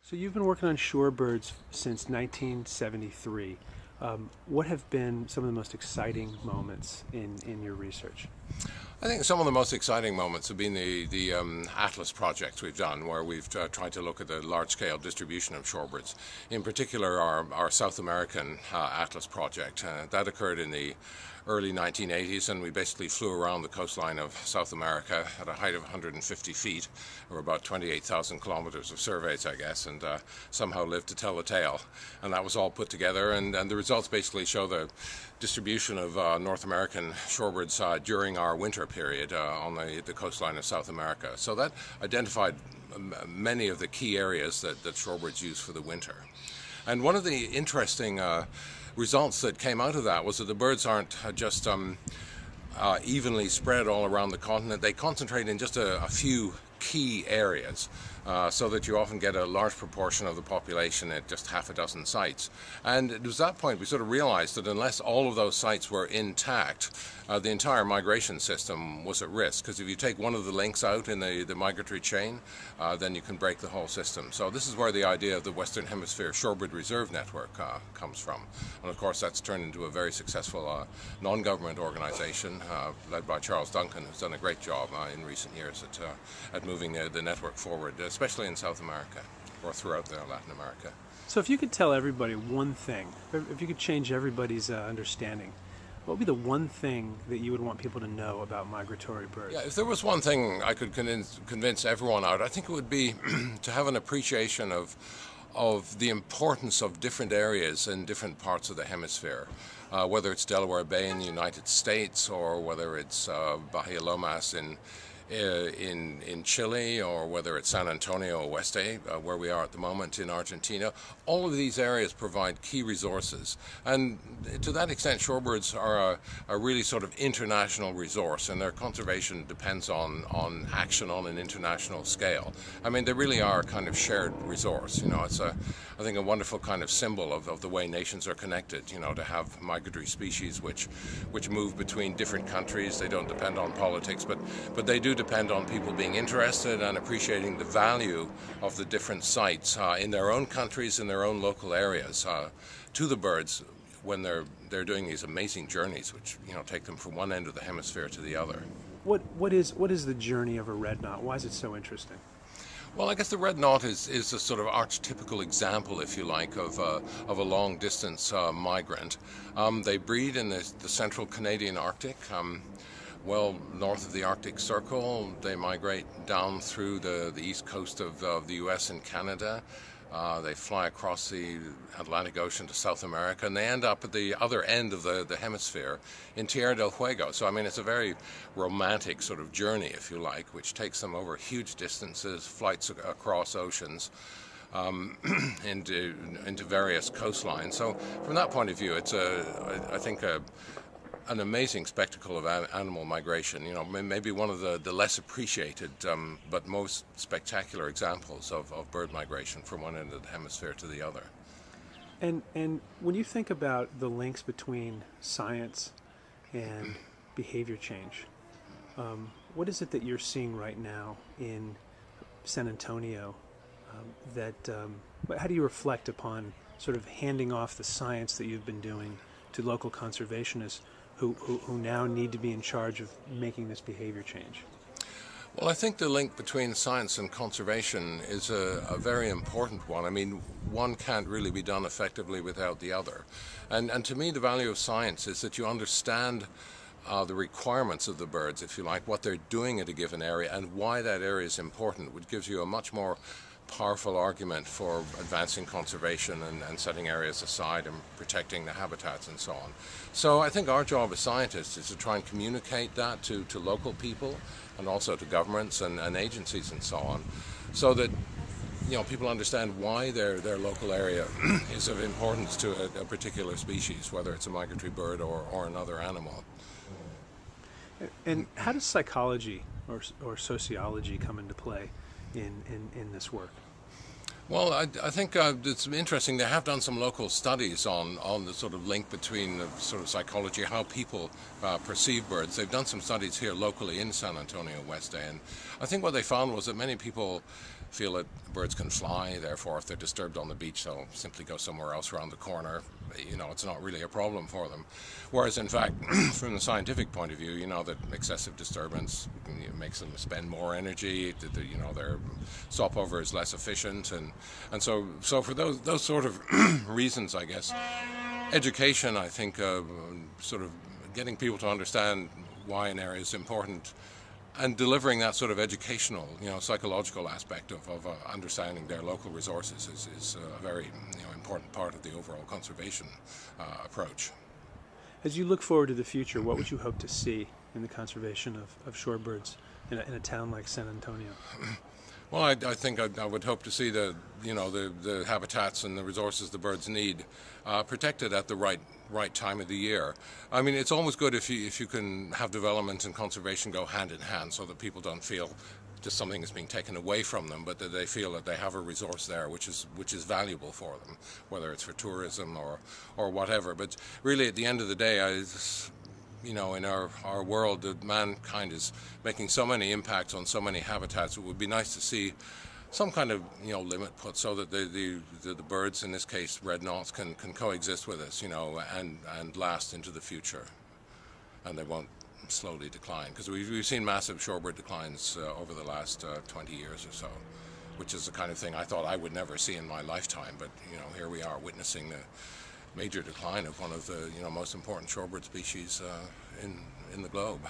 So you've been working on shorebirds since 1973. What have been some of the most exciting moments in your research? I think some of the most exciting moments have been the Atlas projects we've done, where we've tried to look at the large-scale distribution of shorebirds. In particular, our South American Atlas project. That occurred in the early 1980s, and we basically flew around the coastline of South America at a height of 150 feet, or about 28,000 kilometers of surveys, I guess, and somehow lived to tell the tale. And that was all put together, and the results basically show the distribution of North American shorebirds during our winter period on the coastline of South America. So that identified many of the key areas that shorebirds use for the winter. And one of the interesting results that came out of that was that the birds aren't just evenly spread all around the continent. They concentrate in just a few key areas, so that you often get a large proportion of the population at just half a dozen sites. And it was that point we sort of realized that unless all of those sites were intact, the entire migration system was at risk, because if you take one of the links out in the migratory chain, then you can break the whole system. So this is where the idea of the Western Hemisphere Shorebird Reserve Network comes from. And of course that's turned into a very successful non-government organization led by Charles Duncan, who's done a great job in recent years at moving the network forward, especially in South America or throughout Latin America. So if you could tell everybody one thing, if you could change everybody's understanding, what would be the one thing that you would want people to know about migratory birds? Yeah, if there was one thing I could convince everyone out, I think it would be to have an appreciation of the importance of different areas in different parts of the hemisphere. Whether it's Delaware Bay in the United States, or whether it's Bahia Lomas in Chile, or whether it's San Antonio Oeste, where we are at the moment in Argentina. All of these areas provide key resources, and to that extent shorebirds are a really sort of international resource, and their conservation depends on action on an international scale. I mean, they really are a kind of shared resource. You know, it's I think a wonderful kind of symbol of the way nations are connected, you know, to have migratory species which move between different countries. They don't depend on politics, but they do depend on people being interested and appreciating the value of the different sites in their own countries, in their own local areas, to the birds when they're doing these amazing journeys, which, you know, take them from one end of the hemisphere to the other. What is the journey of a red knot? Why is it so interesting? Well, I guess the red knot is a sort of archetypical example, if you like, of a long-distance migrant. They breed in the central Canadian Arctic. Well, north of the Arctic Circle. They migrate down through the east coast of the US and Canada. They fly across the Atlantic Ocean to South America, and they end up at the other end of the hemisphere in Tierra del Fuego. So, I mean, it's a very romantic sort of journey, if you like, which takes them over huge distances, flights across oceans, into various coastlines. So, from that point of view, it's I think an amazing spectacle of animal migration. You know, maybe one of the less appreciated but most spectacular examples of bird migration from one end of the hemisphere to the other. And when you think about the links between science and behavior change, what is it that you're seeing right now in San Antonio how do you reflect upon sort of handing off the science that you've been doing to local conservationists who now need to be in charge of making this behavior change? Well, I think the link between science and conservation is a very important one. I mean, one can't really be done effectively without the other. And to me, the value of science is that you understand the requirements of the birds, if you like, what they're doing at a given area and why that area is important, which gives you a much more powerful argument for advancing conservation and setting areas aside and protecting the habitats and so on. So I think our job as scientists is to try and communicate that to local people and also to governments and agencies and so on, so that, you know, people understand why their local area is of importance to a particular species, whether it's a migratory bird or another animal. And how does psychology or sociology come into play in this work? Well, I think it's interesting. They have done some local studies on the sort of link between the sort of psychology, how people perceive birds. They've done some studies here locally in San Antonio Oeste, and I think what they found was that many people feel that birds can fly, therefore if they're disturbed on the beach they'll simply go somewhere else around the corner. You know, it's not really a problem for them. Whereas in fact, from the scientific point of view, you know, that excessive disturbance makes them spend more energy, you know, their stopover is less efficient, and so for those sort of reasons, I guess, education, I think, sort of getting people to understand why an area is important and delivering that sort of educational, you know, psychological aspect of understanding their local resources is a very, you know, important part of the overall conservation approach. As you look forward to the future, what would you hope to see in the conservation of shorebirds in a town like San Antonio? Well, I think I would hope to see the habitats and the resources the birds need protected at the right time of the year. I mean, it's always good if you can have development and conservation go hand in hand, so that people don't feel just something is being taken away from them, but that they feel that they have a resource there which is valuable for them, whether it's for tourism or whatever. But really, at the end of the day, you know, in our world, that mankind is making so many impacts on so many habitats. It would be nice to see some kind of, you know, limit put so that the birds, in this case red knots, can coexist with us, you know, and last into the future, and they won't slowly decline, because we've seen massive shorebird declines over the last 20 years or so, which is the kind of thing I thought I would never see in my lifetime. But you know, here we are witnessing the major decline of one of the, you know, most important shorebird species in the globe.